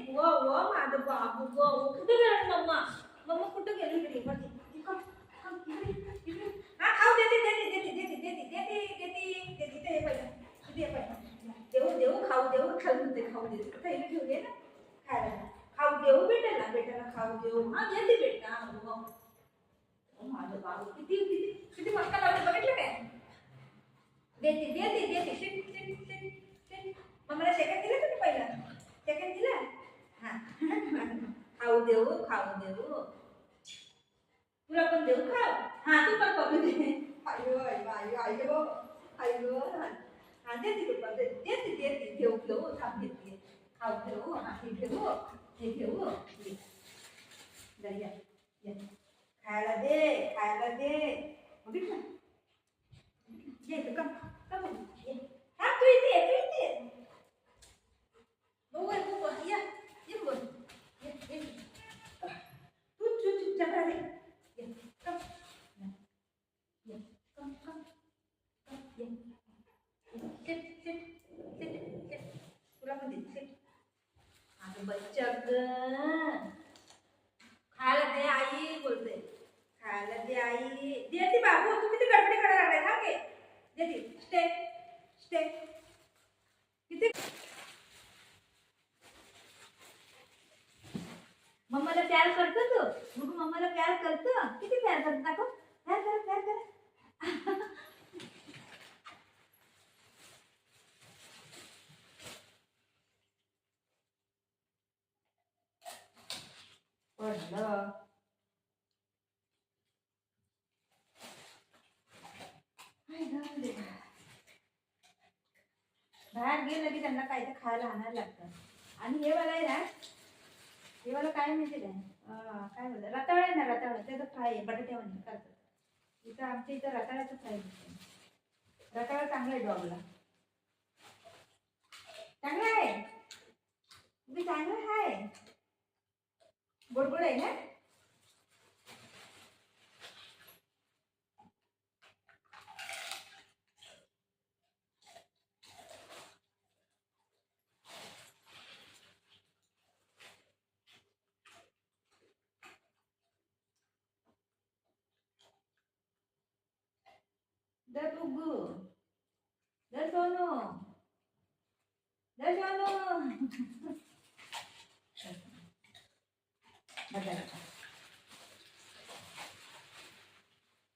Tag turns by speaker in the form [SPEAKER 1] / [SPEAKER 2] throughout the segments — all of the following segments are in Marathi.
[SPEAKER 1] व व माझं बाबू व कुठे गेला मम्मा मम्मा कुठे गेली इकडे हा खाऊ देते देते देते देते देते देते देते देते ते पहिलं दे पहिलं देऊ देऊ खाऊ देऊ खाऊ दे खाऊ दे पहिलं घेऊ दे ना खायला खाऊ देऊ बेटाला खाऊ देऊ हा देते बेटा माझं बाबू किती किती किती मक्का लावते बघितलं काय देते देते देते शिट शिट शिट शिट मम्माला सेकंड दिला तुम्ही पहिला सेकंड दिला हा खाऊ देऊ तुला पण देऊ खाऊ हा तू पण करू दे आयो आयो आयो आयो हा देते तू पण देते देते घेऊ घेऊ थांब घेते खाऊ घेऊ हा हे घेऊ या खायला दे बघितलं ये तू कम ये हा तू इथे बघू या ये बोल ये तू चुपचाप राहा ये कम ये कम ये सिट तुला पण दे सिट अगं बच्चा ग खायला दे आई बोलते खायला दे आई देते बाबू तू किती गडबडी करायला लागलाय थांब घे देते स्टे किती मम्माला प्यार करतो तू बघू मम्माला प्यार करतो किती प्यार करतो दाखव प्यार कर पडलं बाहेर गेलं की त्यांना काय तर खायला आणायला लागतं आणि हे वाला आहे ना हे वाला काय माहिती काय बोलतात रताळा आहे ना रताळा त्याचं फ्राय आहे बटाट्यावर करतात इथं आमच्या इथं रताळ्याचं फ्राय होतं रताळा चांगला आहे डॉगला चांगला आहे तुम्ही चांगला आहे गोड आहे ना दर बुगू दर सोनू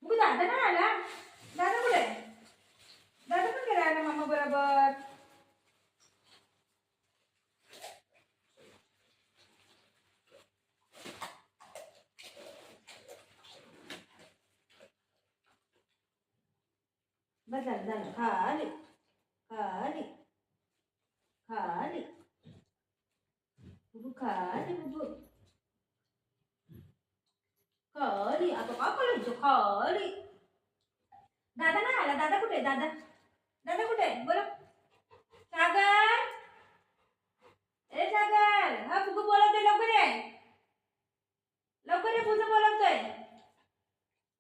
[SPEAKER 1] बुगू दादा ना आला दादा कुठे दादा पण गेला ना मम्मा बरोबर बस झालं खाली खाली खाली बुबू खाली बुबू खाली आता का करायचं खाली दादा नाही आला दादा कुठे दादा कुठे बोला सागर ए सागर हा बुबू बोलवतोय लवकर ये बुबू बोलवतोय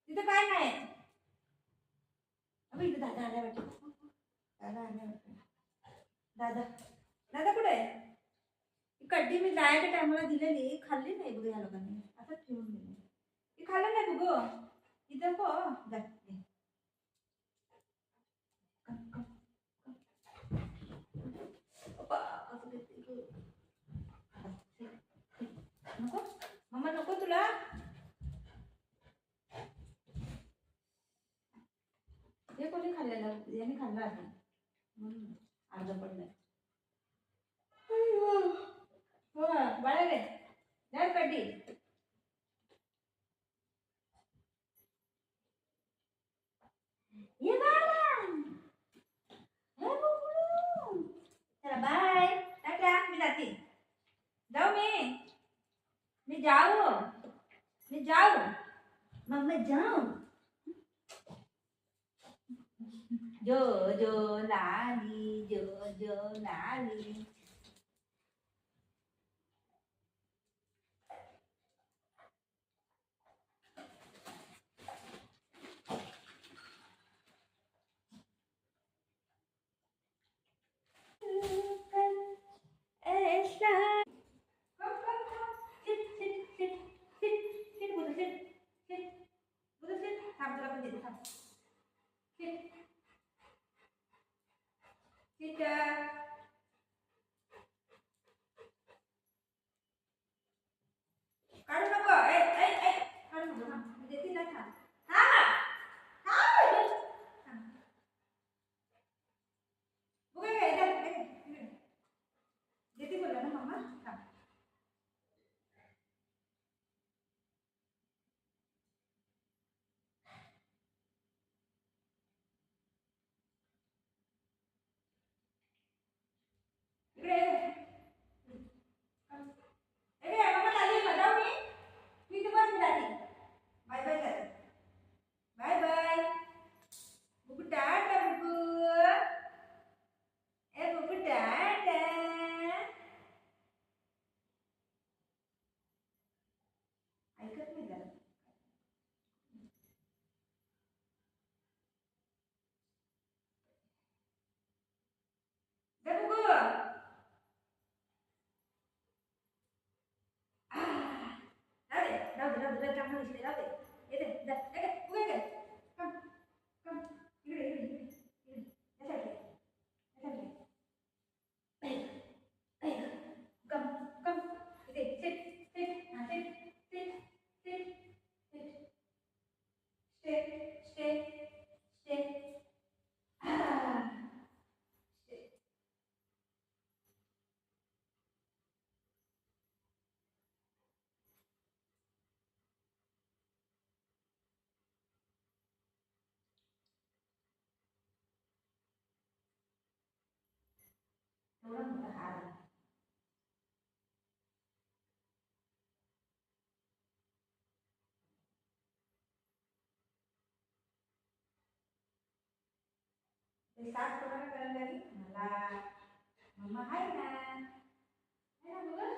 [SPEAKER 1] तिथं काय नाही अबे इथं दादा आला वाटतं दादा कुठे कड्डी मी जायच्या टायमाला दिलेली खाल्ली नाही बघ या लोकांनी आता ठेवून दिली ती खाल्लं नाही बघ इथं को नको मम्मा नको तुला हे कोणी खाल्लेलं याने खाल्लं आहे अर्ध पडलं हो बाळा रे द्या कड्डी ये बाळा हे बुबू चला बाय टाटा मी जाते जाऊ मी जाऊ मम्मा जाऊ जो लाली मम्मा थांब. इकडे ये. इकडे ये. मम्मा चालली आहे. जाऊ मी. तू इथे बस, मी जाते. बाय बाय कर. Bye bye. Buku tata Buku. ए बुकू टाटा. ऐकत नाही जरा. जा बुकू. राहू दे चांगलं दिसते. राहू दे. येते जा. उभे कर. कम कम. इकडे इकडे इकडे इकडे. या साईडला. या साईडला. कम कम. इथे सिट सिट. हां sit sit sit sit. Stay stay stay. Stay. एवढा मोठा हार आहे. ते साफ कोणाला करायला लागेल? मला. मम्मा आहे ना. है ना मुलं?